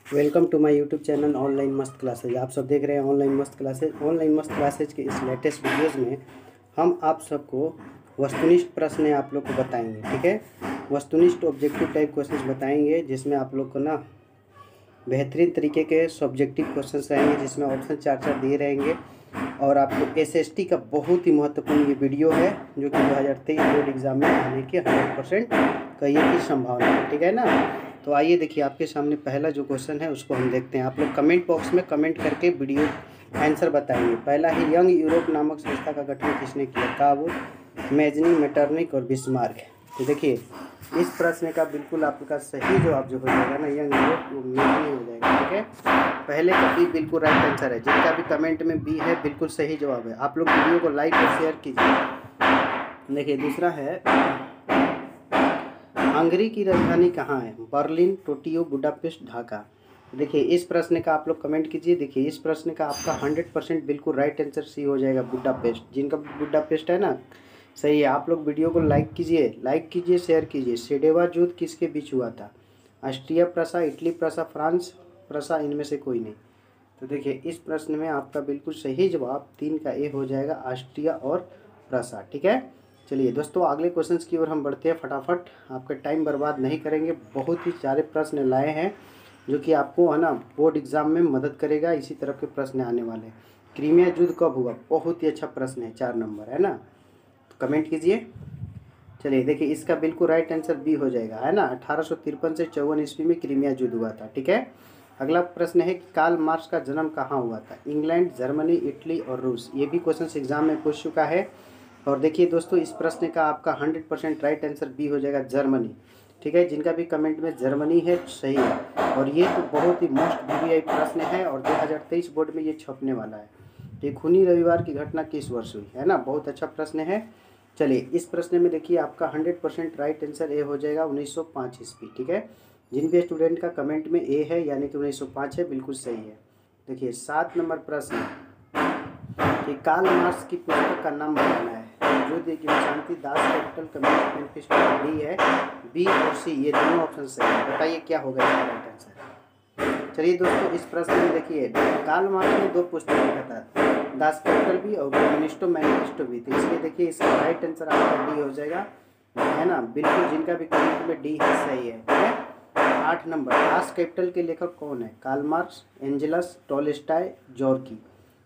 Welcome to my YouTube channel online मस्त classes. आप सब देख रहे हैं ऑनलाइन मस्त क्लासेज। ऑनलाइन मस्त क्लासेज के इस लेटेस्ट वीडियोस में हम आप सबको वस्तुनिष्ठ प्रश्न आप लोग को बताएंगे। ठीक है, वस्तुनिष्ठ ऑब्जेक्टिव टाइप क्वेश्चंस बताएंगे जिसमें आप लोग को ना बेहतरीन तरीके के सब्जेक्टिव क्वेश्चंस रहेंगे, जिसमें ऑप्शन चार दिए रहेंगे। और आपको एसएसटी का बहुत ही महत्वपूर्ण ये वीडियो है जो कि 2023 बोर्ड एग्जाम में आने के 100% कहिए की संभावना है। ठीक है ना, तो आइए देखिए आपके सामने पहला जो क्वेश्चन है उसको हम देखते हैं। आप लोग कमेंट बॉक्स में कमेंट करके वीडियो आंसर बताएंगे। पहला है, यंग यूरोप नामक संस्था का गठन किसने किया? काबुल, मेजनी, मेटरनिक और बिस्मार्क। तो देखिए इस प्रश्न का बिल्कुल आपका सही जवाब जो हो जाएगा ना, यंग यूरोप, वो मेजनी हो जाएगा। ठीक है, पहले का बी बिल्कुल राइट आंसर है। जिनका भी कमेंट में बी है बिल्कुल सही जवाब है। आप लोग वीडियो को लाइक और शेयर कीजिए। देखिए दूसरा है, हंगरी की राजधानी कहाँ है? Berlin, Tokyo, Budapest, Dhaka. देखिए इस प्रश्न का आप लोग कमेंट कीजिए। देखिए इस प्रश्न का आपका 100% बिल्कुल राइट आंसर सी हो जाएगा, बुडापेस्ट। जिनका बुडापेस्ट है ना, सही है। आप लोग वीडियो को लाइक कीजिए, शेयर कीजिए। सेडेवा युद्ध किसके बीच हुआ था? ऑस्ट्रिया प्रसा, इटली प्रसा, फ्रांस प्रसा, इनमें से कोई नहीं। तो देखिए इस प्रश्न में आपका बिल्कुल सही जवाब 3 का ए हो जाएगा, ऑस्ट्रिया और प्रसा। ठीक है, चलिए दोस्तों अगले क्वेश्चंस की ओर हम बढ़ते हैं। फटाफट, आपका टाइम बर्बाद नहीं करेंगे। बहुत ही सारे प्रश्न लाए हैं जो कि आपको है ना बोर्ड एग्जाम में मदद करेगा। इसी तरह के प्रश्न आने वाले। क्रीमिया युद्ध कब हुआ? बहुत ही अच्छा प्रश्न है, 4 नंबर है ना, तो कमेंट कीजिए। चलिए देखिए इसका बिल्कुल राइट आंसर बी हो जाएगा, है ना। 1853 से 54 ईस्वी में क्रीमिया युद्ध हुआ था। ठीक है, अगला प्रश्न है कि कार्ल मार्क्स का जन्म कहाँ हुआ था? इंग्लैंड, जर्मनी, इटली और रूस। ये भी क्वेश्चन एग्जाम में पूछ चुका है। और देखिए दोस्तों इस प्रश्न का आपका 100% राइट आंसर बी हो जाएगा, जर्मनी। ठीक है, जिनका भी कमेंट में जर्मनी है सही है। और ये तो बहुत ही मोस्ट वीवीआई प्रश्न है और 2023 बोर्ड में ये छपने वाला है। ये खूनी रविवार की घटना किस वर्ष हुई? है ना, बहुत अच्छा प्रश्न है। चलिए इस प्रश्न में देखिए आपका 100% राइट आंसर ए हो जाएगा, 1905 ईस्वी। ठीक है, जिन भी स्टूडेंट का कमेंट में ए है यानी कि 1905 है, बिल्कुल सही है। देखिए 7 नंबर प्रश्न कि कार्ल मार्क्स की पुस्तक का नाम बताना है। जो देखिए शांति Das Capital, Communist Manifesto, D है, बी और सी, ये दोनों ऑप्शन सही है। बताइए क्या होगा इसका राइट आंसर। चलिए दोस्तों इस प्रश्न में देखिए कार्ल मार्क्स ने 2 पुस्तक लिखा था, दास कैपिटल भी और कम्युनिस्टो मैनिफेस्टो भी। तो इसलिए देखिए इसका राइट आंसर आपका डी हो जाएगा, है ना, बिल्कुल। जिनका भी कमेंट में डी है सही है। ठीक है, 8 नंबर, दास कैपिटल के लेखक कौन है? Karl Marx, Engels, Tolstoy, Gorky.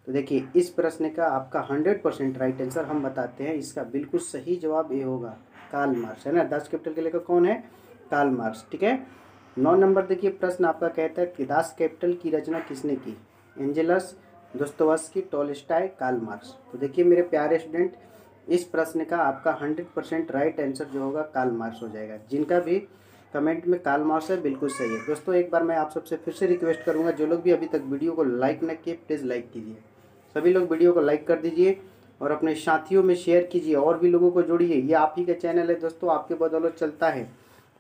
तो देखिए इस प्रश्न का आपका 100% राइट आंसर हम बताते हैं। इसका बिल्कुल सही जवाब ये होगा, कार्ल मार्क्स, है ना। दास कैपिटल के लेखक कौन है? Karl Marx. ठीक है, 9 नंबर देखिए प्रश्न आपका कहता है कि दास कैपिटल की रचना किसने की? Engels, Dostoevsky, Tolstoy, Karl Marx. तो देखिए मेरे प्यारे स्टूडेंट, इस प्रश्न का आपका 100% राइट आंसर जो होगा कार्ल मार्क्स हो जाएगा। जिनका भी कमेंट में कार्ल मार्क्स है बिल्कुल सही है। दोस्तों एक बार मैं आप सबसे फिर से रिक्वेस्ट करूंगा, जो लोग भी अभी तक वीडियो को लाइक न किए प्लीज़ लाइक कीजिए। सभी लोग वीडियो को लाइक कर दीजिए और अपने साथियों में शेयर कीजिए और भी लोगों को जोड़िए। ये आप ही का चैनल है दोस्तों, आपके बदौलत चलता है।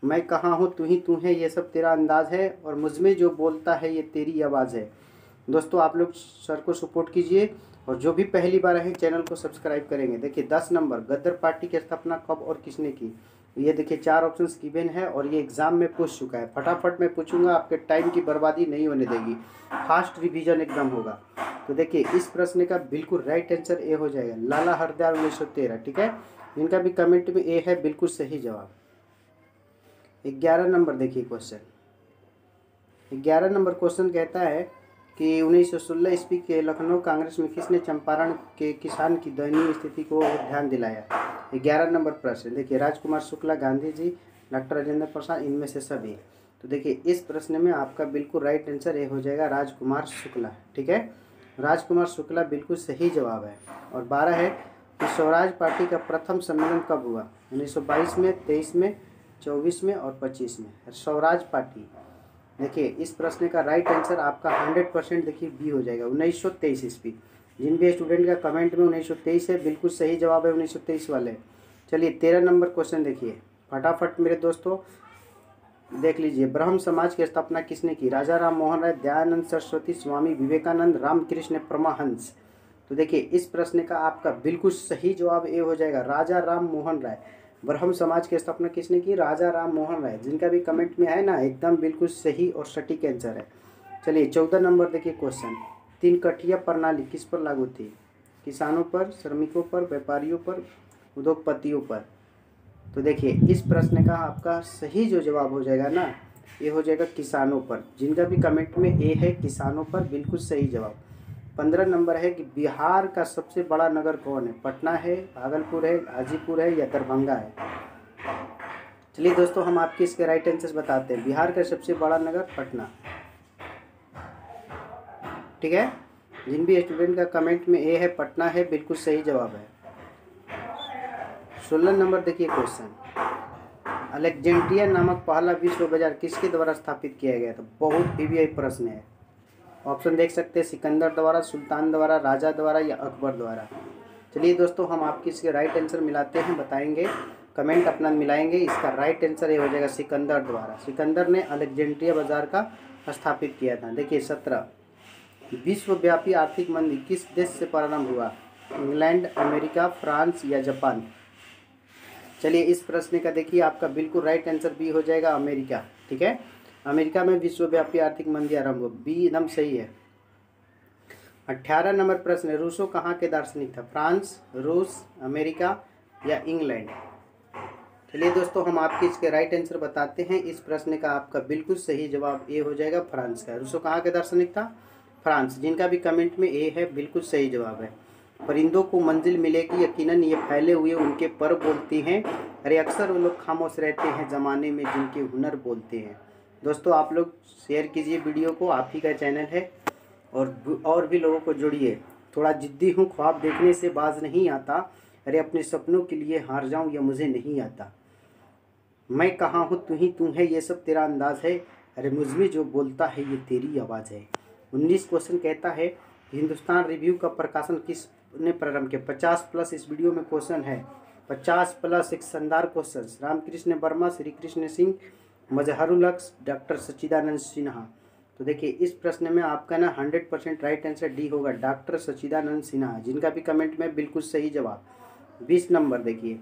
मैं कहाँ हूँ तू ही तू है, ये सब तेरा अंदाज है, और मुझ में जो बोलता है ये तेरी आवाज़ है। दोस्तों आप लोग सर को सपोर्ट कीजिए और जो भी पहली बार है चैनल को सब्सक्राइब करेंगे। देखिए 10 नंबर, गदर पार्टी की स्थापना कब और किसने की? ये देखिए 4 ऑप्शंस गिवन है और ये एग्जाम में पूछ चुका है। फटाफट मैं पूछूंगा, आपके टाइम की बर्बादी नहीं होने देगी, फास्ट रिवीजन एकदम होगा। तो देखिए इस प्रश्न का बिल्कुल राइट आंसर ए हो जाएगा, लाला हरदयाल 1913। ठीक है, इनका भी कमेंट में ए है, बिल्कुल सही जवाब। 11 नंबर देखिए क्वेश्चन, 11 नंबर क्वेश्चन कहता है कि 1916 ईस्वी के लखनऊ कांग्रेस में किसने चंपारण के किसान की दयनीय स्थिति को ध्यान दिलाया? 11 नंबर प्रश्न देखिए, राजकुमार शुक्ला, गांधी जी, डॉक्टर राजेंद्र प्रसाद, इनमें से सभी। तो देखिए इस प्रश्न में आपका बिल्कुल राइट आंसर ये हो जाएगा, राजकुमार शुक्ला। ठीक है, राजकुमार शुक्ला बिल्कुल सही जवाब है। और 12 है कि स्वराज पार्टी का प्रथम सम्मेलन कब हुआ? 1922 में, 23 में, 24 में और 25 में। स्वराज पार्टी, देखिए इस प्रश्न का राइट आंसर आपका 100% देखिए बी हो जाएगा, 1923 ईस्वी। जिन भी स्टूडेंट का कमेंट में 1923 है बिल्कुल सही जवाब है, 1923 वाले। चलिए 13 नंबर क्वेश्चन देखिए फटाफट मेरे दोस्तों देख लीजिए। ब्रह्म समाज की स्थापना किसने की? राजा राम मोहन राय, दयानंद सरस्वती, स्वामी विवेकानंद, रामकृष्ण परमहंस। तो देखिए इस प्रश्न का आपका बिल्कुल सही जवाब ए हो जाएगा, राजा राम मोहन राय। ब्रह्म समाज की स्थापना किसने की? राजा राम मोहन राय। जिनका भी कमेंट में है ना एकदम बिल्कुल सही और सटीक आंसर है। चलिए 14 नंबर देखिए क्वेश्चन, 3 कठिया प्रणाली किस पर लागू थी? किसानों पर, श्रमिकों पर, व्यापारियों पर, उद्योगपतियों पर। तो देखिए इस प्रश्न का आपका सही जो जवाब हो जाएगा ना, ये हो जाएगा किसानों पर। जिनका भी कमेंट में ए है किसानों पर, बिल्कुल सही जवाब। 15 नंबर है कि बिहार का सबसे बड़ा नगर कौन है? पटना है, भागलपुर है, गाजीपुर है या दरभंगा है? चलिए दोस्तों हम आपके इसके राइट आंसर बताते हैं। बिहार का सबसे बड़ा नगर पटना, ठीक है। जिन भी स्टूडेंट का कमेंट में ए है पटना है, बिल्कुल सही जवाब है। 16 नंबर देखिए क्वेश्चन, अलेक्जेंड्रिया नामक पहला विश्व बाजार किसके द्वारा स्थापित किया गया था? बहुत पीवीआई प्रश्न है। ऑप्शन देख सकते हैं, सिकंदर द्वारा, सुल्तान द्वारा, राजा द्वारा या अकबर द्वारा। चलिए दोस्तों हम आपके इसके राइट आंसर मिलाते हैं, बताएंगे, कमेंट अपना मिलाएंगे। इसका राइट आंसर ये हो जाएगा सिकंदर द्वारा। सिकंदर ने अलेक्जेंड्रिया बाजार का स्थापित किया था। देखिए 17, विश्वव्यापी आर्थिक मंदी किस देश से प्रारंभ हुआ? इंग्लैंड, अमेरिका, फ्रांस या जापान? चलिए इस प्रश्न का देखिए आपका बिल्कुल राइट आंसर बी हो जाएगा, अमेरिका, ठीक है। अमेरिका में विश्वव्यापी आर्थिक मंदी आरंभ हुआ, बी एकदम सही है। 18 नंबर प्रश्न, रूसो कहाँ के दार्शनिक था? फ्रांस, रूस, अमेरिका या इंग्लैंड? चलिए दोस्तों हम आपके इसके राइट आंसर बताते हैं। इस प्रश्न का आपका बिल्कुल सही जवाब ए हो जाएगा, फ्रांस का। रूसो कहाँ के दार्शनिक था? फ्रांस। जिनका भी कमेंट में ए है, बिल्कुल सही जवाब है। परिंदों को मंजिल मिलेगी यकीनन, ये फैले हुए उनके पर बोलती हैं। अरे अक्सर वो लोग खामोश रहते हैं ज़माने में जिनके हुनर बोलते हैं। दोस्तों आप लोग शेयर कीजिए वीडियो को, आप ही का चैनल है, और भी लोगों को जोड़िए। थोड़ा जिद्दी हूँ, ख्वाब देखने से बाज नहीं आता। अरे अपने सपनों के लिए हार जाऊँ यह मुझे नहीं आता। मैं कहाँ हूँ तू ही तू है, ये सब तेरा अंदाज है। अरे मुझ में जो बोलता है ये तेरी आवाज़ है। 19 क्वेश्चन कहता है हिंदुस्तान रिव्यू का प्रकाशन किस ने प्रारंभ किया? 50+ इस वीडियो में क्वेश्चन है, 50+ एक शानदार क्वेश्चन। रामकृष्ण वर्मा, श्री कृष्ण सिंह, मजहरुल हक, डॉक्टर सच्चिदानंद सिन्हा। तो देखिए इस प्रश्न में आपका ना 100% राइट आंसर डी होगा, डॉक्टर सच्चिदानंद सिन्हा। जिनका भी कमेंट में बिल्कुल सही जवाब। 20 नंबर देखिए,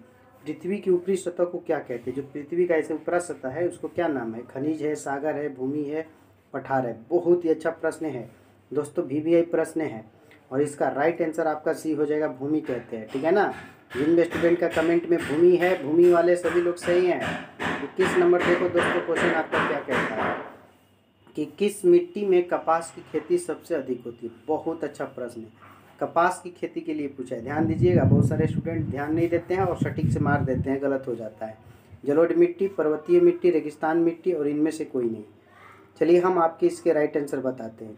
पृथ्वी की ऊपरी सतह को क्या कहते हैं? जो पृथ्वी का ऐसे ऊपरा सतह है उसको क्या नाम है? खनिज है, सागर है, भूमि है, पठार है। बहुत ही अच्छा प्रश्न है दोस्तों, वीवीआई प्रश्न है, और इसका राइट आंसर आपका सी हो जाएगा, भूमि कहते हैं, ठीक है ना। जिन भी स्टूडेंट का कमेंट में भूमि है, भूमि वाले सभी लोग सही हैं। 21 नंबर देखो दोस्तों, क्वेश्चन आपका क्या कहता है कि किस मिट्टी में कपास की खेती सबसे अधिक होती है? बहुत अच्छा प्रश्न है, कपास की खेती के लिए पूछा है। ध्यान दीजिएगा, बहुत सारे स्टूडेंट ध्यान नहीं देते हैं और सटीक से मार देते हैं, गलत हो जाता है। जलोढ़ मिट्टी, पर्वतीय मिट्टी, रेगिस्तान मिट्टी और इनमें से कोई नहीं। चलिए हम आपके इसके राइट आंसर बताते हैं।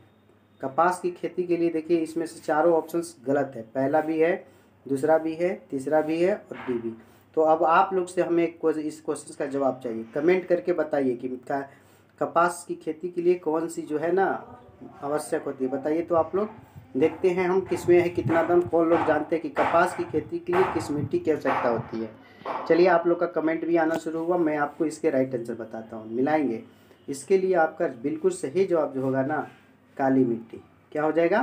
कपास की खेती के लिए देखिए इसमें से चारों ऑप्शंस गलत है, पहला भी है, दूसरा भी है, तीसरा भी है और डी भी। तो अब आप लोग से हमें इस क्वेश्चन का जवाब चाहिए। कमेंट करके बताइए कि कपास की खेती के लिए कौन सी जो है ना आवश्यक होती है, बताइए। तो आप लोग देखते हैं हम किसमें है कितना दम, कौन लोग जानते हैं कि कपास की खेती के लिए किस मिट्टी की आवश्यकता होती है। चलिए आप लोग का कमेंट भी आना शुरू हुआ, मैं आपको इसके राइट आंसर बताता हूँ, मिलाएंगे। इसके लिए आपका बिल्कुल सही जवाब जो होगा ना, काली मिट्टी। क्या हो जाएगा?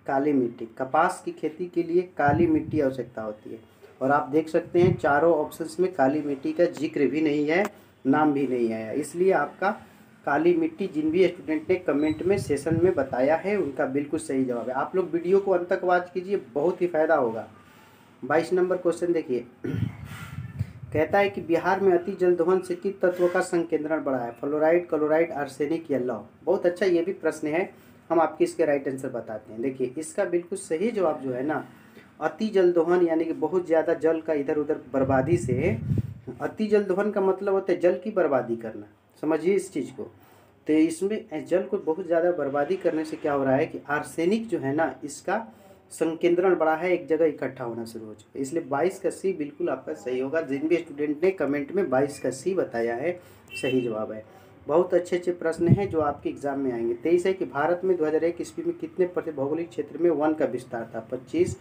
काली मिट्टी। कपास की खेती के लिए काली मिट्टी आवश्यकता होती है। और आप देख सकते हैं चारों ऑप्शंस में काली मिट्टी का जिक्र भी नहीं है, नाम भी नहीं आया, इसलिए आपका काली मिट्टी जिन भी स्टूडेंट ने कमेंट में सेशन में बताया है उनका बिल्कुल सही जवाब है। आप लोग वीडियो को अंत तक वॉच कीजिए, बहुत ही फायदा होगा। 22 नंबर क्वेश्चन देखिए, कहता है कि बिहार में अति जल दोहन से किस तत्व का संकेंद्रण बढ़ा है? फ्लोराइड, क्लोराइड, आर्सेनिक या लौह? बहुत अच्छा ये भी प्रश्न है, हम आपके इसके राइट आंसर बताते हैं। देखिए इसका बिल्कुल सही जवाब जो है ना, अति जल दोहन यानी कि बहुत ज़्यादा जल का इधर उधर बर्बादी से। अति जल दोहन का मतलब होता है जल की बर्बादी करना, समझिए इस चीज़ को। तो इसमें जल को बहुत ज़्यादा बर्बादी करने से क्या हो रहा है कि आर्सेनिक जो है ना, इसका संकेंद्रण बढ़ा है, एक जगह इकट्ठा होना शुरू हो चुका है। इसलिए 22 का सी बिल्कुल आपका सही होगा। जिन भी स्टूडेंट ने कमेंट में 22 का सी बताया है सही जवाब है। बहुत अच्छे अच्छे प्रश्न हैं जो आपके एग्जाम में आएंगे। 23 है कि भारत में 2001 ईस्वी में कितने भौगोलिक क्षेत्र में वन का विस्तार था? 25,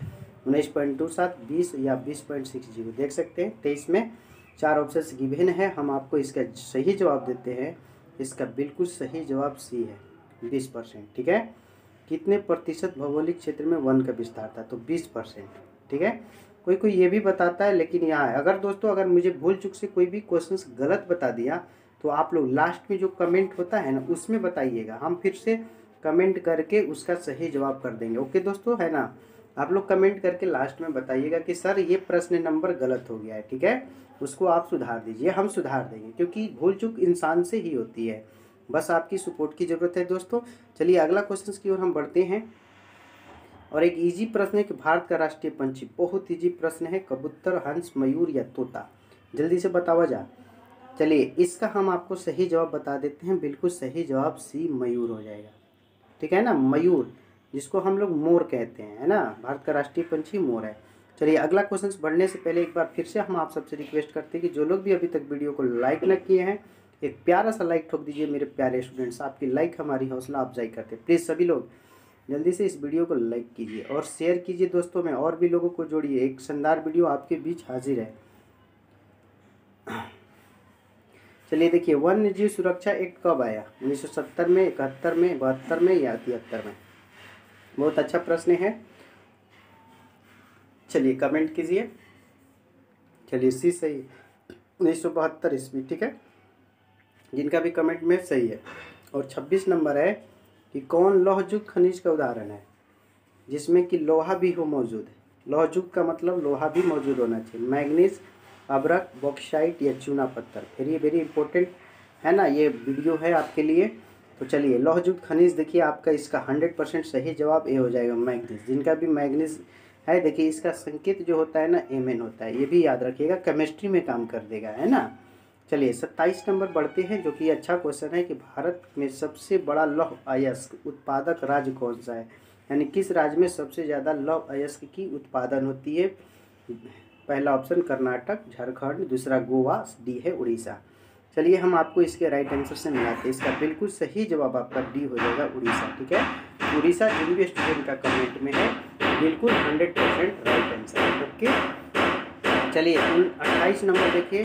19.27, 20 या 20.60? देख सकते हैं 23 में 4 ऑप्शन गिवन है। हम आपको इसका सही जवाब देते हैं, इसका बिल्कुल सही जवाब सी है, 20%, ठीक है। कितने प्रतिशत भौगोलिक क्षेत्र में वन का विस्तार था? तो 20%, ठीक है। कोई कोई ये भी बताता है, लेकिन यहाँ है। अगर दोस्तों अगर मुझे भूल चूक से कोई भी क्वेश्चंस गलत बता दिया तो आप लोग लास्ट में जो कमेंट होता है ना उसमें बताइएगा, हम फिर से कमेंट करके उसका सही जवाब कर देंगे। ओके दोस्तों, है ना। आप लोग कमेंट करके लास्ट में बताइएगा कि सर ये प्रश्न नंबर गलत हो गया है, ठीक है, उसको आप सुधार दीजिए, हम सुधार देंगे, क्योंकि भूल चूक इंसान से ही होती है। बस आपकी सपोर्ट की ज़रूरत है दोस्तों। चलिए अगला क्वेश्चन की ओर हम बढ़ते हैं। और एक इजी प्रश्न है कि भारत का राष्ट्रीय पंछी, बहुत इजी प्रश्न है, कबूतर, हंस, मयूर या तोता, जल्दी से बतावा जा। चलिए इसका हम आपको सही जवाब बता देते हैं। बिल्कुल सही जवाब सी, मयूर हो जाएगा, ठीक है ना। मयूर, जिसको हम लोग मोर कहते हैं, है ना। भारत का राष्ट्रीय पंछी मोर है। चलिए अगला क्वेश्चन बढ़ने से पहले एक बार फिर से हम आप सबसे रिक्वेस्ट करते हैं कि जो लोग भी अभी तक वीडियो को लाइक न किए हैं, एक प्यारा सा लाइक ठोक दीजिए मेरे प्यारे स्टूडेंट्स। आपकी लाइक हमारी हौसला अफजाई करते हैं। प्लीज़ सभी लोग जल्दी से इस वीडियो को लाइक कीजिए और शेयर कीजिए दोस्तों में, और भी लोगों को जोड़िए। एक शानदार वीडियो आपके बीच हाजिर है। चलिए देखिए, वन्य जीव सुरक्षा एक्ट कब आया? 1970 में, 71 में, 72 में या 73 में? बहुत अच्छा प्रश्न है। चलिए कमेंट कीजिए। चलिए सी सही, 1972 ईस्वी, ठीक है, जिनका भी कमेंट में सही है। और 26 नंबर है कि कौन लौहयुक्त खनिज का उदाहरण है जिसमें कि लोहा भी हो मौजूद है? लौहयुक्त का मतलब लोहा भी मौजूद होना चाहिए। मैग्नीज, अब्रक, बॉक्साइट या चूना पत्थर। वेरी वेरी इंपॉर्टेंट है ना, ये वीडियो है आपके लिए। तो चलिए लौहयुक्त खनिज, देखिए आपका इसका 100% सही जवाब ए हो जाएगा, मैग्नीज। जिनका भी मैग्नीज है, देखिए इसका संकेत जो होता है ना, Mn होता है, ये भी याद रखिएगा, केमिस्ट्री में काम कर देगा, है ना। चलिए 27 नंबर बढ़ते हैं, जो कि अच्छा क्वेश्चन है कि भारत में सबसे बड़ा लौह अयस्क उत्पादक राज्य कौन सा है? यानी किस राज्य में सबसे ज़्यादा लौह अयस्क की उत्पादन होती है? पहला ऑप्शन कर्नाटक, झारखंड, दूसरा गोवा, डी है उड़ीसा। चलिए हम आपको इसके राइट आंसर से मिलाते हैं। इसका बिल्कुल सही जवाब आपका डी हो जाएगा, उड़ीसा, ठीक है। उड़ीसा जिन भी स्टूडेंट का कमेंट में है, बिल्कुल 100% राइट आंसर, ओके। चलिए 28 नंबर देखिए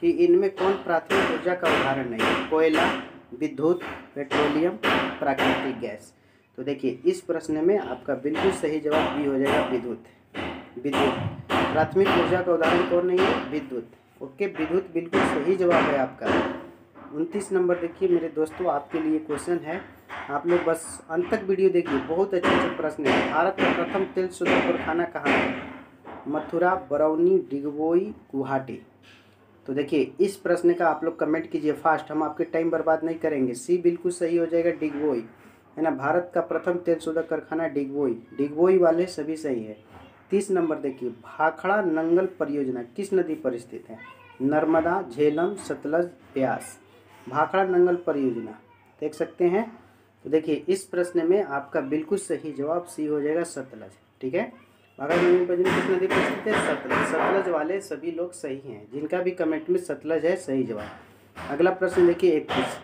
कि इनमें कौन प्राथमिक ऊर्जा का उदाहरण नहीं है? कोयला, विद्युत, पेट्रोलियम, प्राकृतिक गैस। तो देखिए इस प्रश्न में आपका बिल्कुल सही जवाब बी हो जाएगा, विद्युत। विद्युत प्राथमिक ऊर्जा का उदाहरण कौन नहीं है? विद्युत, ओके, विद्युत बिल्कुल सही जवाब है आपका। 29 नंबर देखिए मेरे दोस्तों, आपके लिए क्वेश्चन है, आप लोग बस अंत तक वीडियो देखिए, बहुत अच्छे प्रश्न है। भारत का प्रथम तेल शोधक कारखाना कहाँ है? मथुरा, बरौनी, डिगबोई, गुवाहाटी। तो देखिए इस प्रश्न का आप लोग कमेंट कीजिए फास्ट, हम आपके टाइम बर्बाद नहीं करेंगे। सी बिल्कुल सही हो जाएगा, डिगबोई, है ना। भारत का प्रथम तेल शोधक कारखाना डिगबोई, डिगबोई वाले सभी सही है। 30 नंबर देखिए, भाखड़ा नंगल परियोजना किस नदी पर स्थित है? नर्मदा, झेलम, सतलज, ब्यास। भाखड़ा नंगल परियोजना देख सकते हैं। तो देखिए इस प्रश्न में आपका बिल्कुल सही जवाब सी हो जाएगा, सतलज, ठीक है। भाखड़ा नंगल परियोजना किस नदी पर स्थित है? सतलज। सतलज वाले सभी लोग सही हैं, जिनका भी कमेंट में सतलज है सही जवाब। अगला प्रश्न देखिए 21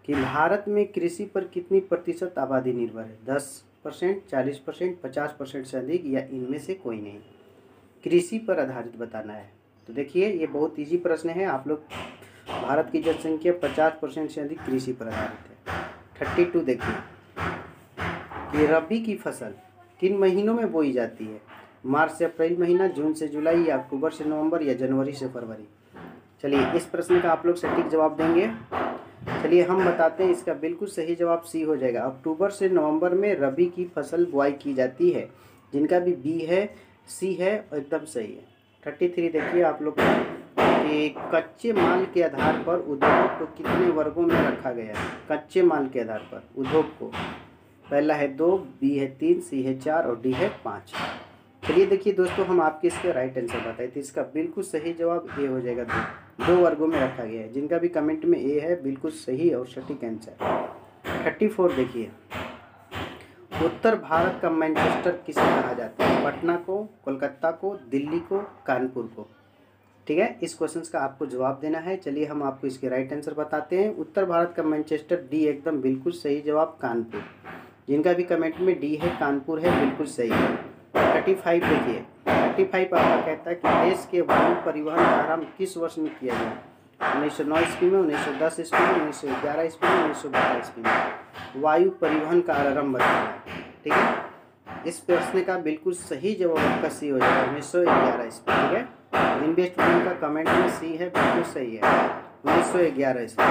कि भारत में कृषि पर कितनी प्रतिशत आबादी निर्भर है? 10%, 40%, 50% से अधिक, या इनमें से कोई नहीं? कृषि पर आधारित बताना है। तो देखिए ये बहुत इजी प्रश्न है। आप लोग, भारत की जनसंख्या 50% से अधिक कृषि पर आधारित है। 32 देखिए कि रबी की फसल किन महीनों में बोई जाती है? मार्च से अप्रैल महीना, जून से जुलाई, या अक्टूबर से नवंबर, या जनवरी से फरवरी। चलिए इस प्रश्न का आप लोग सटीक जवाब देंगे। चलिए हम बताते हैं, इसका बिल्कुल सही जवाब सी हो जाएगा, अक्टूबर से नवंबर में रबी की फसल बुआई की जाती है। जिनका भी बी है, सी है, एकदम सही है। 33 देखिए आप लोग कि कच्चे माल के आधार पर उद्योग को कितने वर्गों में रखा गया है? कच्चे माल के आधार पर उद्योग को, पहला है 2, बी है 3, सी है 4 और डी है 5। चलिए देखिए दोस्तों, हम आपके इसके राइट आंसर बताए थे। इसका बिल्कुल सही जवाब ए हो जाएगा, दो वर्गों में रखा गया है। जिनका भी कमेंट में ए है, बिल्कुल सही और सटीक आंसर। 34 देखिए, उत्तर भारत का मैनचेस्टर किसे कहा जाता है? पटना को, कोलकाता को, दिल्ली को, कानपुर को, ठीक है। इस क्वेश्चन का आपको जवाब देना है। चलिए हम आपको इसके राइट आंसर बताते हैं। उत्तर भारत का मैनचेस्टर, डी एकदम बिल्कुल सही जवाब, कानपुर। जिनका भी कमेंट में डी है, कानपुर है, बिल्कुल सही है। 35 देखिए, 35 आपका कहता है कि देश के वायु परिवहन का आरंभ किस वर्ष में किया गया? 1909 ईस्वी में, 1910 ईस्वी में, 1911 ईस्वी में, 1912 ईस्वी में। वायु परिवहन का आरंभ बताना है, ठीक है। इस प्रश्न का बिल्कुल सही जवाब आपका सी हो जाएगा, 1911 ईस्वी, ठीक है। जिन भी स्टूडेंट का कमेंट में सी है, बिल्कुल सही है, 1911 ईस्वी।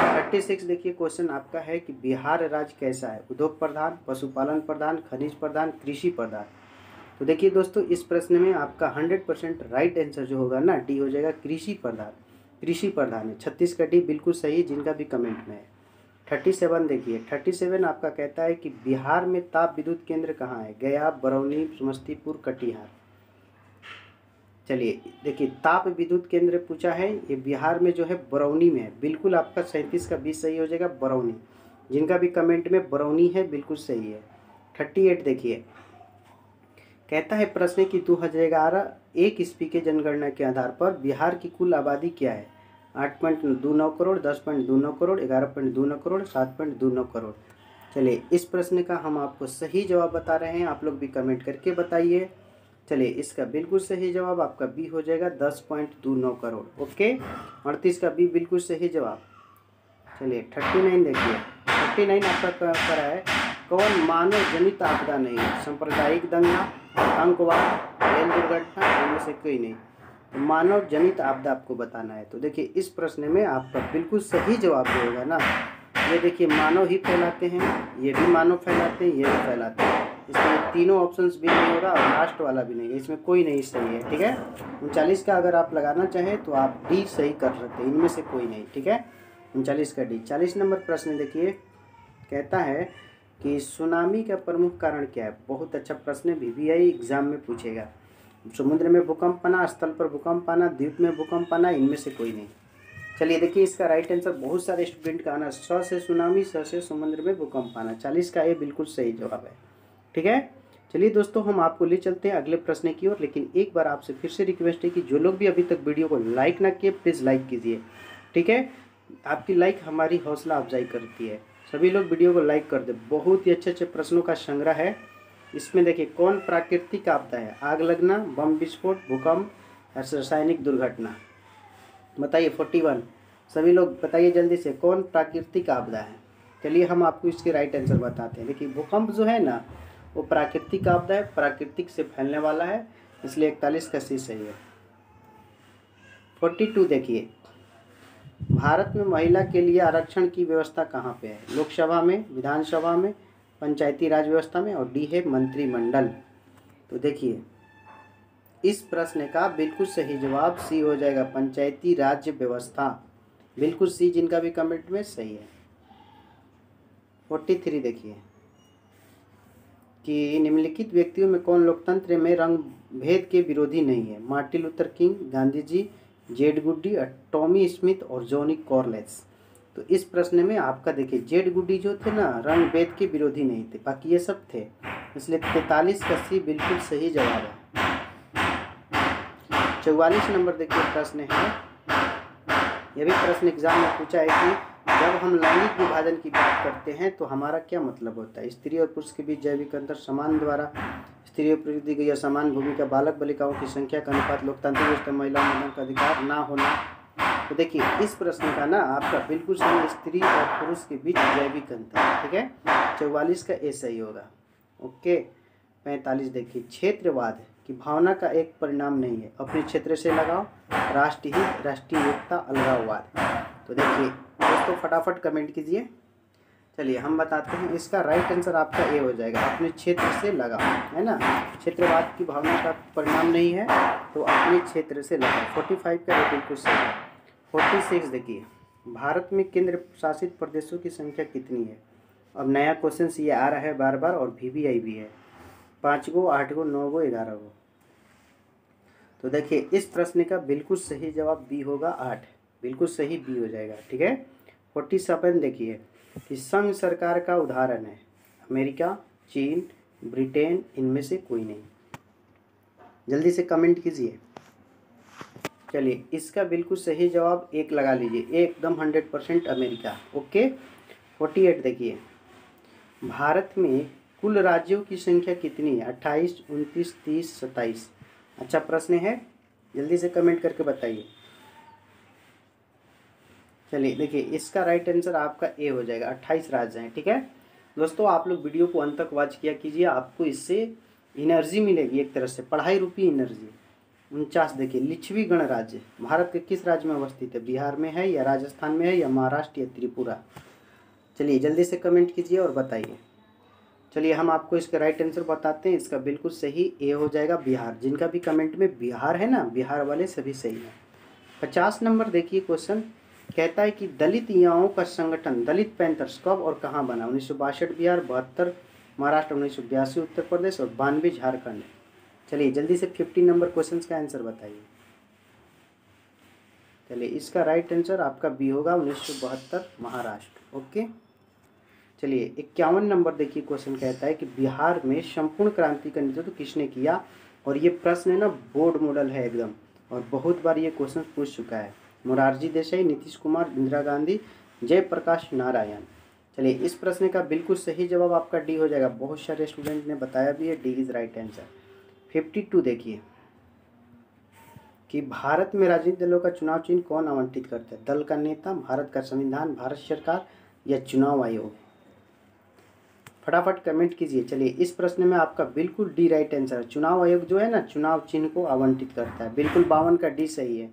36 देखिए क्वेश्चन आपका है कि बिहार राज्य कैसा है? उद्योग प्रधान, पशुपालन प्रधान, खनिज प्रधान, कृषि प्रधान। तो देखिए दोस्तों, इस प्रश्न में आपका 100% राइट आंसर जो होगा ना, डी हो जाएगा, कृषि प्रधान। कृषि प्रधान है 36 का डी बिल्कुल सही, जिनका भी कमेंट में है। 37 देखिए, 37 आपका कहता है कि बिहार में ताप विद्युत केंद्र कहाँ है? गया, बरौनी, समस्तीपुर, कटिहार। चलिए देखिए, ताप विद्युत केंद्र पूछा है, ये बिहार में जो है बरौनी में है। बिल्कुल आपका 37 का 20 सही हो जाएगा, बरौनी। जिनका भी कमेंट में बरौनी है बिल्कुल सही है। 38 देखिए, कहता है प्रश्न कि 2011 एक ईस्वी के जनगणना के आधार पर बिहार की कुल आबादी क्या है? 8.29 करोड़, 10.29 करोड़, 11.29 करोड़, 7.29 करोड़। चलिए, इस प्रश्न का हम आपको सही जवाब बता रहे हैं, आप लोग भी कमेंट करके बताइए। चलिए, इसका बिल्कुल सही जवाब आपका बी हो जाएगा, 10.29 करोड़। ओके, 38 का बी बिल्कुल सही जवाब। चलिए 39 देखिए, 39 आपका करा है, कौन मानव जनित आपदा नहीं है? सांप्रदायिक दंगा, आतंकवाद, रेल दुर्घटना, इनमें से कोई नहीं। तो मानव जनित आपदा आपको बताना है। तो देखिए, इस प्रश्न में आपका बिल्कुल सही जवाब जो होगा ना, ये देखिए, मानव ही फैलाते हैं, ये भी मानव फैलाते हैं, ये भी फैलाते हैं। इसमें तीनों ऑप्शंस भी नहीं होगा और लास्ट वाला भी नहीं है, इसमें कोई नहीं सही है। ठीक है, 39 का अगर आप लगाना चाहें तो आप डी सही कर सकते हैं, इनमें से कोई नहीं। ठीक है, 39 का डी। 40 नंबर प्रश्न देखिए, कहता है कि सुनामी का प्रमुख कारण क्या है? बहुत अच्छा प्रश्न है, VVI एग्जाम में पूछेगा। समुद्र में भूकंप आना, स्थल पर भूकंप आना, द्वीप में भूकंप आना, इनमें से कोई नहीं। चलिए देखिए, इसका राइट आंसर बहुत सारे स्टूडेंट का आना, स से सुनामी, स से समुद्र में भूकंप आना। 40 का ये बिल्कुल सही जवाब है। ठीक है, चलिए दोस्तों, हम आपको ले चलते हैं अगले प्रश्न की ओर। लेकिन एक बार आपसे फिर से रिक्वेस्ट है कि जो लोग भी अभी तक वीडियो को लाइक ना किए, प्लीज़ लाइक कीजिए। ठीक है, आपकी लाइक हमारी हौसला अफजाई करती है। सभी लोग वीडियो को लाइक कर दे। बहुत ही अच्छे अच्छे प्रश्नों का संग्रह है। इसमें देखिए, कौन प्राकृतिक आपदा है? आग लगना, बम विस्फोट, भूकंप, रासायनिक दुर्घटना। बताइए 41, सभी लोग बताइए जल्दी से, कौन प्राकृतिक आपदा है? चलिए हम आपको इसके राइट आंसर बताते हैं। देखिए, भूकंप जो है ना, वो प्राकृतिक आपदा है, प्राकृतिक से फैलने वाला है, इसलिए 41 का सी सही है। 42 देखिए, भारत में महिला के लिए आरक्षण की व्यवस्था कहाँ पे है? लोकसभा में, विधानसभा में, पंचायती राज व्यवस्था में, और डी है मंत्रिमंडल। तो देखिए, इस प्रश्न का बिल्कुल सही जवाब सी हो जाएगा, पंचायती राज व्यवस्था। बिल्कुल सी, जिनका भी कमेंट में सही है। 43 देखिए कि निम्नलिखित व्यक्तियों में कौन लोकतंत्र में रंग भेद के विरोधी नहीं है? Martin Luther king, Gandhi ji, Z गुड्डी, टॉमी स्मिथ और जॉनी कॉर्लेस। तो इस प्रश्न में आपका देखिए, जेड गुड्डी जो थे ना, रंग भेद के विरोधी नहीं थे, बाकी ये सब थे, इसलिए 43 का सी बिल्कुल सही जवाब है। 44 नंबर देखिए प्रश्न है, यह भी प्रश्न एग्जाम में पूछा है कि जब हम लैंगिक विभाजन की बात करते हैं तो हमारा क्या मतलब होता है? स्त्री और पुरुष के बीच जैविक अंतर समान द्वारा स्त्री और पुरुष दी गई समान भूमिका, बालक बालिकाओं की संख्या का अनुपात, लोकतांत्रिक व्यवस्था, महिला मतदान का अधिकार ना होना। तो देखिए, इस प्रश्न का ना आपका बिल्कुल सही, स्त्री और पुरुष के बीच जैविक अंतर। ठीक है, 44 का ए सही होगा। ओके, 45 देखिए, क्षेत्रवाद की भावना का एक परिणाम नहीं है, अपने क्षेत्र से लगाओ, राष्ट्रहित, राष्ट्रीय एकता, अलगाववाद। तो देखिए दोस्तों, फटाफट कमेंट कीजिए। चलिए हम बताते हैं, इसका राइट आंसर आपका ए हो जाएगा, अपने क्षेत्र से लगाओ, है ना। क्षेत्रवाद की भावना का परिणाम नहीं है तो अपने क्षेत्र से लगाओ। 45 का ये बिल्कुल सही है। 46 देखिए, भारत में केंद्र शासित प्रदेशों की संख्या कितनी है? अब नया क्वेश्चन ये आ रहा है बार बार, और VVI भी है, 5 गो, 8 गो, 9 गो, 11 गो। तो देखिए, इस प्रश्न का बिल्कुल सही जवाब बी होगा, 8। बिल्कुल सही बी हो जाएगा। ठीक है, 47 देखिए कि संघ सरकार का उदाहरण है, अमेरिका, चीन, ब्रिटेन, इनमें से कोई नहीं। जल्दी से कमेंट कीजिए। चलिए, इसका बिल्कुल सही जवाब एक लगा लीजिए, एकदम 100% अमेरिका। ओके, 48 देखिए, भारत में कुल राज्यों की संख्या कितनी है? 28, 29, 30, 27। अच्छा प्रश्न है, जल्दी से कमेंट करके बताइए। चलिए देखिए, इसका राइट आंसर आपका ए हो जाएगा, 28 राज्य हैं। ठीक है दोस्तों, आप लोग वीडियो को अंत तक वॉच किया कीजिए, आपको इससे एनर्जी मिलेगी, एक तरह से पढ़ाई रूपी एनर्जी। 49 देखिए, लिच्छवी गणराज्य भारत के किस राज्य में अवस्थित है? बिहार में है या राजस्थान में है या महाराष्ट्र या त्रिपुरा? चलिए जल्दी से कमेंट कीजिए और बताइए। चलिए हम आपको इसका राइट आंसर बताते हैं। इसका बिल्कुल सही ए हो जाएगा बिहार। जिनका भी कमेंट में बिहार है ना, बिहार वाले सभी सही है। 50 नंबर देखिए क्वेश्चन कहता है कि दलित युवाओं का संगठन दलित पैंथर्स कब और कहाँ बना? 1962 बिहार, 72 महाराष्ट्र, 1982 उत्तर प्रदेश और 92 झारखंड। चलिए जल्दी से 50 नंबर क्वेश्चन का आंसर बताइए। चलिए इसका राइट आंसर आपका बी होगा, 1972 महाराष्ट्र। ओके, चलिए 51 नंबर देखिए क्वेश्चन कहता है कि बिहार में संपूर्ण क्रांति का नेतृत्व किसने किया? और ये प्रश्न है ना बोर्ड मॉडल है एकदम, और बहुत बार ये क्वेश्चन पूछ चुका है। मोरारजी देसाई, नीतीश कुमार, इंदिरा गांधी, जयप्रकाश नारायण। चलिए इस प्रश्न का बिल्कुल सही जवाब आपका डी हो जाएगा। बहुत सारे स्टूडेंट ने बताया भी है, डी इज राइट आंसर। 52 देखिए कि भारत में राजनीतिक दलों का चुनाव चिन्ह कौन आवंटित करता है? दल का नेता, भारत का संविधान, भारत सरकार या चुनाव आयोग? फटाफट कमेंट कीजिए। चलिए इस प्रश्न में आपका बिल्कुल डी राइट आंसर है। चुनाव आयोग जो है ना चुनाव चिन्ह को आवंटित करता है। बिल्कुल 52 का डी सही है।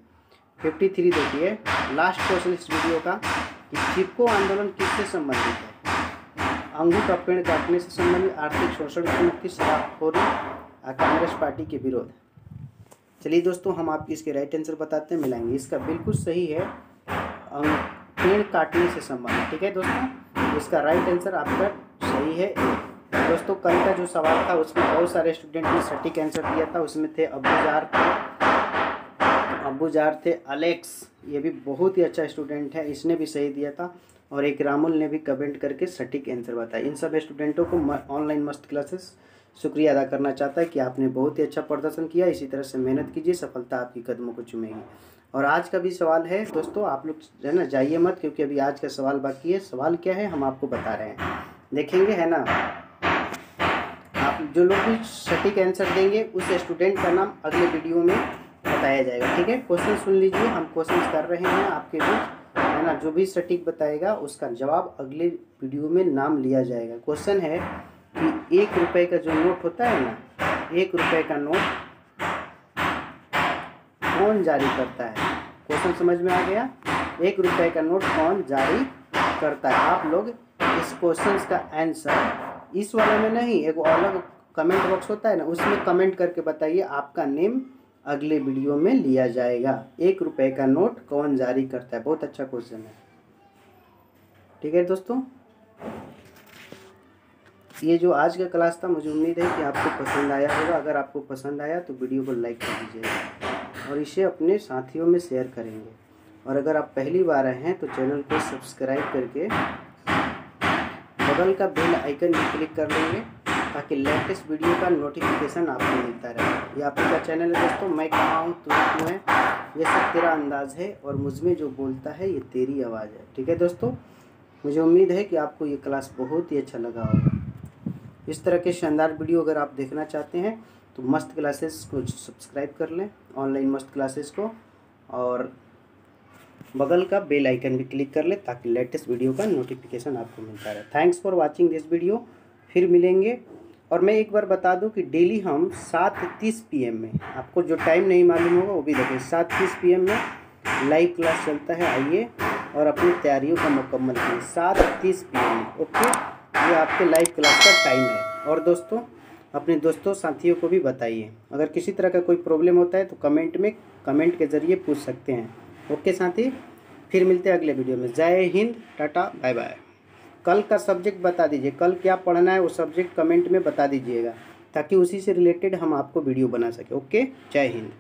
53 देखिए लास्ट क्वेश्चन इस वीडियो का कि चिपको आंदोलन किससे संबंधित है? अंगूर का पेड़ काटने से संबंधित, आर्थिक शोषण से मुक्ति, शराबखोरी, कांग्रेस पार्टी के विरोध। चलिए दोस्तों हम आपकी इसके राइट आंसर बताते हैं, मिलाएंगे। इसका बिल्कुल सही है, पेड़ काटने से संबंधित। ठीक है दोस्तों, इसका राइट आंसर आपका सही है। दोस्तों कल का जो सवाल था उसमें बहुत सारे स्टूडेंट ने सटीक आंसर दिया था। उसमें थे अब्बू जार थे, अलेक्स, ये भी बहुत ही अच्छा स्टूडेंट है, इसने भी सही दिया था। और एक रामुल ने भी कमेंट करके सटीक आंसर बताया। इन सब स्टूडेंटों को ऑनलाइन मस्त क्लासेस शुक्रिया अदा करना चाहता है कि आपने बहुत ही अच्छा प्रदर्शन किया। इसी तरह से मेहनत कीजिए, सफलता आपकी कदमों को चूमेगी। और आज का भी सवाल है दोस्तों, आप लोग है ना जाइए मत, क्योंकि अभी आज का सवाल बाकी है। सवाल क्या है हम आपको बता रहे हैं, देखेंगे है ना। आप जो लोग भी सटीक आंसर देंगे उस स्टूडेंट का नाम अगले वीडियो में बताया जाएगा। ठीक है, क्वेश्चन सुन लीजिए, हम क्वेश्चन कर रहे हैं आपके बीच, है ना। जो भी सटीक बताएगा उसका जवाब अगले वीडियो में नाम लिया जाएगा। क्वेश्चन है कि 1 रुपये का जो नोट होता है ना, 1 रुपये का नोट कौन जारी करता है? क्वेश्चन समझ में आ गया? 1 रुपये का नोट कौन जारी करता है? आप लोग इस क्वेश्चन का आंसर इस वाले में नहीं, एक अलग कमेंट बॉक्स होता है ना, उसमें कमेंट करके बताइए। आपका नेम अगले वीडियो में लिया जाएगा। 1 रुपये का नोट कौन जारी करता है? बहुत अच्छा क्वेश्चन है। ठीक है दोस्तों, ये जो आज का क्लास था, मुझे उम्मीद है कि आपको पसंद आया होगा। अगर आपको पसंद आया तो वीडियो को लाइक कर दीजिएगा और इसे अपने साथियों में शेयर करेंगे। और अगर आप पहली बार आए हैं तो चैनल को सब्सक्राइब करके बगल का बेल आइकन भी क्लिक कर लेंगे, ताकि लेटेस्ट वीडियो का नोटिफिकेशन आपको मिलता रहे। ये आपका चैनल है दोस्तों, मैं कहाँ हूँ तू क्यों है, ये सब तेरा अंदाज़ है और मुझमें जो बोलता है ये तेरी आवाज़ है। ठीक है दोस्तों, मुझे उम्मीद है कि आपको ये क्लास बहुत ही अच्छा लगा होगा। इस तरह के शानदार वीडियो अगर आप देखना चाहते हैं तो मस्त क्लासेस को सब्सक्राइब कर लें, ऑनलाइन मस्त क्लासेस को, और बगल का बेल आइकन भी क्लिक कर लें ताकि लेटेस्ट वीडियो का नोटिफिकेशन आपको मिलता रहे। Thanks for watching this video. फिर मिलेंगे। और मैं एक बार बता दूं कि डेली हम 7:30 PM में, आपको जो टाइम नहीं मालूम होगा वो भी देखें, 7:30 PM में लाइव क्लास चलता है। आइए और अपनी तैयारियों का मुकम्मल कीजिए 7:30 PM में। ओके, ये आपके लाइव क्लास का टाइम है। और दोस्तों अपने दोस्तों साथियों को भी बताइए। अगर किसी तरह का कोई प्रॉब्लम होता है तो कमेंट के ज़रिए पूछ सकते हैं। ओके साथी, फिर मिलते हैं अगले वीडियो में। जय हिंद, टाटा, बाय बाय। कल का सब्जेक्ट बता दीजिए, कल क्या पढ़ना है वो सब्जेक्ट कमेंट में बता दीजिएगा, ताकि उसी से रिलेटेड हम आपको वीडियो बना सकें। ओके, जय हिंद।